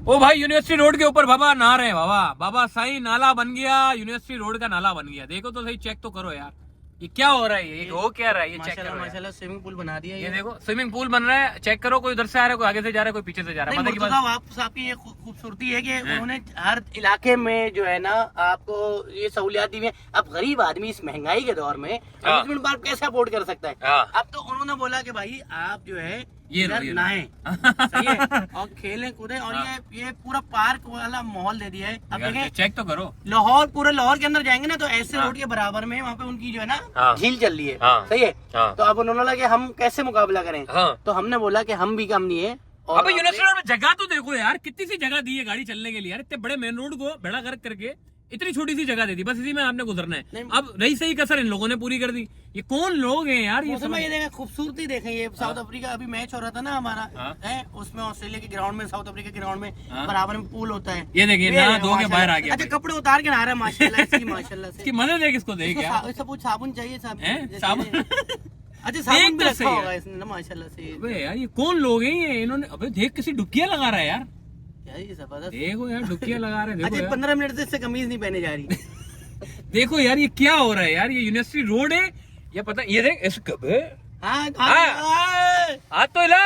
ओ भाई university road के ऊपर बाबा नहा रहे हैं बाबा। बाबा साईं नाला बन गया, यूनिवर्सिटी रोड का नाला बन गया। देखो तो सही, चेक तो करो यार, ये क्या हो रहा है, ये हो क्या रहा है, ये चेक करो। माशाल्लाह स्विमिंग पूल बना दिया। ये देखो स्विमिंग पूल बन रहा है, चेक करो। कोई उधर से आ रहा है, कोई आगे से जा रहा है, कोई पीछे से जा रहा है। पता की बात आपकी ये खूबसूरती है कि उन्होंने हर इलाके में जो है ना आपको ये सहूलियात दी है। अब गरीब आदमी इस महंगाई के दौर में अम्यूजमेंट पार्क कैसे अफोर्ड कर सकता है। अब तो उन्होंने बोला कि भाई आप जो है ये नहाएं, सही है, और खेलें कूदें, और ये पूरा पार्क वाला माहौल दे दिया है। अब देखें, चेक तो करो, लाहौर, पूरे लाहौर के अंदर जाएंगे ना तो ऐसे रोड के बराबर में वहाँ पे उनकी जो है ना झील चल रही है, सही है। तो अब उन्होंने बोला कि हम कैसे मुकाबला करें, तो हमने बोला कि हम भी कम नहीं है। और अबे यूनिवर्सिटी रोड में जगह तो देखो यार, कितनी सी जगह दी है गाड़ी चलने के लिए यार। इतने बड़े मेन रोड को बड़ा करके इतनी छोटी सी जगह दे दी, बस इसी में आपने गुजरना है। अब रही सही कसर इन लोगों ने पूरी कर दी। ये कौन लोग हैं यार, ये ये देखें, खूबसूरती देखें। ये साउथ अफ्रीका अभी मैच हो रहा था ना हमारा, है उसमें ऑस्ट्रेलिया के ग्राउंड में, साउथ अफ्रीका के ग्राउंड में बराबर में पूल होता है। ये देखिए नहा धो के बाहर आ गया। अच्छा कपड़े उतार के नहा रहा है माशाल्लाह से, माशाल्लाह से। इसकी मदद है, किसको देख यार, कुछ साबुन चाहिए, साबुन। अच्छा साबुन भी रखा होगा इसने ना माशाल्लाह से। अबे यार ये कौन लोग हैं ये, इन्होंने अबे देख किसी डुबकियां लगा रहा है यार। ये जबरदस्त, देखो यार डुबकियां लगा रहे हैं। अच्छा 15 मिनट से इससे कमीज नहीं पहने जा रही। देखो यार ये क्या हो रहा है यार, ये यूनिवर्सिटी रोड है, ये पता, ये देख इस कबे हाथ तो हिला,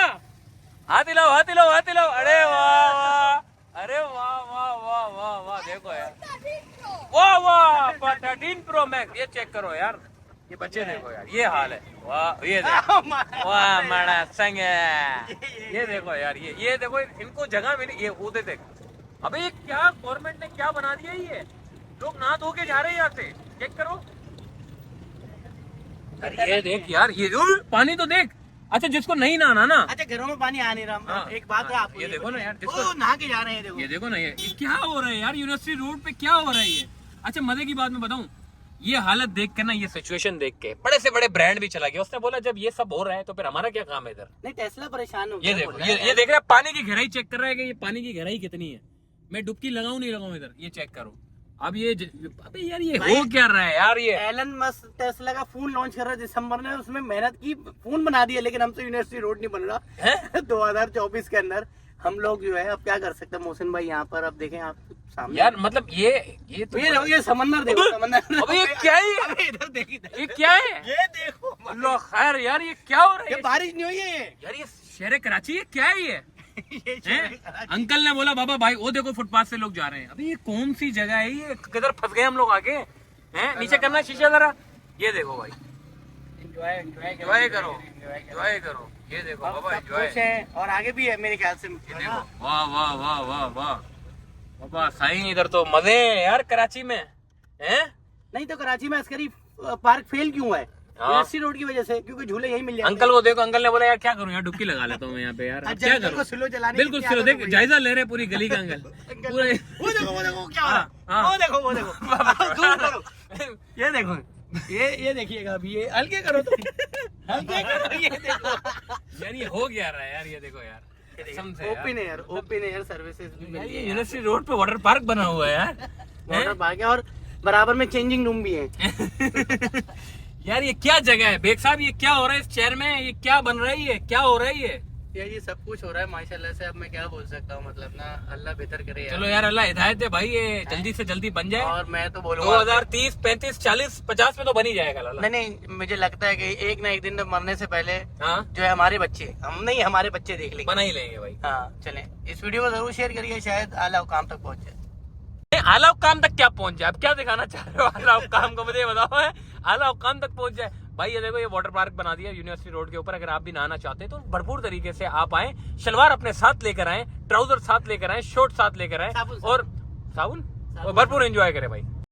हाथ हिलाओ, हाथ हिलाओ, हाथ हिलाओ। अरे वाह वाह, अरे वाह वाह वाह वाह वाह, देखो यार, वाह वाह 13 प्रो मैक्स, ये चेक करो यार, ये बच्चे देखो यार, ये हाल है। वाह ये देखो, वाह माड़ा संग, ये देखो यार, ये देखो इनको जगह मिली, ये कूदे देख। अबे ये क्या गवर्नमेंट ने क्या बना दिया, ये लोग नहा धो के जा रहे हैं यहाँ से, चेक करो। अरे ये देख यार, ये पानी तो देख। अच्छा जिसको नहीं नहाना ना, अच्छा घरों में पानी आ नहीं रहा, एक बात है आपको, ये देखो ना यार, जिसको नहा के जा रहे हैं, देखो ये देखो ना, ये क्या हो रहा है यार, यूनिवर्सिटी रोड पे क्या हो रहा है ये। अच्छा मजे की बात मैं बताऊं, ये हालत देख के ना, ये सिचुएशन देख के बड़े से बड़े ब्रांड भी चला गया। उसने बोला जब ये सब हो रहा है तो फिर हमारा क्या काम है इधर। नहीं टेस्ला परेशान हो गया। ये देखो, ये देख रहा है, पानी की गहराई चेक कर रहा है कि ये पानी की गहराई कितनी है। मैं डुबकी लगाऊं नहीं लगाऊं इधर, ये चेक करो। अब ये अबे यार ये हो क्या रहा है यार, ये एलन मस्क टेस्ला का फोन लॉन्च कर रहा है दिसंबर में, उसमें मेहनत की, फोन बना दिया, लेकिन हमसे यूनिवर्सिटी रोड नहीं बन रहा 2024 के अंदर। हम लोग जो है अब क्या कर सकते हैं मोहसिन भाई, यहाँ पर अब देखें आप सामने यार, मतलब ये तो ये समंदर देखो, समंदर। अबे ये क्या है, इधर देखिए, ये क्या है, ये देखो। लो खैर यार, ये क्या हो रहा है, ये बारिश नहीं हुई है यार, ये शहर कराची है क्या है ये। अंकल ने बोला बाबा भाई वो देखो फुटपाथ से लोग जा रहे हैं। अभी ये कौन सी जगह है, ये किधर फंस गए हम लोग आगे हैं। नीचे करना शीशा जरा, ये देखो भाई, एंजॉय करो, एंजॉय करो, ये देखो बाबा एंजॉय। और आगे भी है मेरे ख्याल से। वाह वाह वाह वाह वाह बाबा साईं, इधर तो मजे हैं यार कराची में, हैं। नहीं तो कराची में अस्करी पार्क फेल क्यों है, यूनिवर्सिटी रोड की वजह से, क्योंकि झूले यही मिल जाते हैं। अंकल को देखो, अंकल ने बोला यार क्या करूं यार, डुबकी लगा लेता हूँ मैं यहाँ पे यार, क्या करूं, स्लो चलाने, बिल्कुल स्लो। देख जायजा ले रहे पूरी गली का अंकल, पूरे वो देखो क्या हो रहा है, वो देखो जूम करो, ये देखो, ये देखिएगा अभी, ये हल्के करो तो, हल्के करो, ये देखो यार, ये हो गया रहा है यार, ये देखो यार, ओपन एयर सर्विसेज भी मिल रही है। यूनिवर्सिटी रोड पे वाटर पार्क बना हुआ है यार, वाटर पार्क है, और बराबर में चेंजिंग रूम भी है। यार ये क्या जगह है बेग साहब, ये क्या हो रहा है इस शहर में, ये क्या बन रहा है, ये क्या हो रहा है ये सब कुछ हो रहा है माशाल्लाह से। अब मैं क्या बोल सकता हूँ, मतलब ना अल्लाह बेहतर करे यार। चलो यार अल्लाह हिदायत है भाई, ये जल्दी से जल्दी बन जाए। और मैं तो बोलूँगा 2030, 35, 40, 50 में तो बन ही जाएगा। नहीं मुझे लगता है कि एक ना एक दिन मरने से पहले जो है हमारे बच्चे, हम नहीं हमारे बच्चे देख लेंगे, बना ही लेंगे भाई। हाँ चले, इस वीडियो को जरूर शेयर करिए, शायद आला काम तक पहुँच जाए। आला काम तक क्या पहुंच जाए, अब क्या दिखाना चाह रहे हो आला काम को, मुझे बताओ है, आला काम तक पहुंच जाए भाई। ये देखो, ये वाटर पार्क बना दिया यूनिवर्सिटी रोड के ऊपर। अगर आप भी नहाना चाहते हैं तो भरपूर तरीके से आप आए, शलवार अपने साथ लेकर आए, ट्राउजर साथ लेकर आए, शॉर्ट साथ लेकर आए, और साबुन भरपूर एंजॉय करें भाई।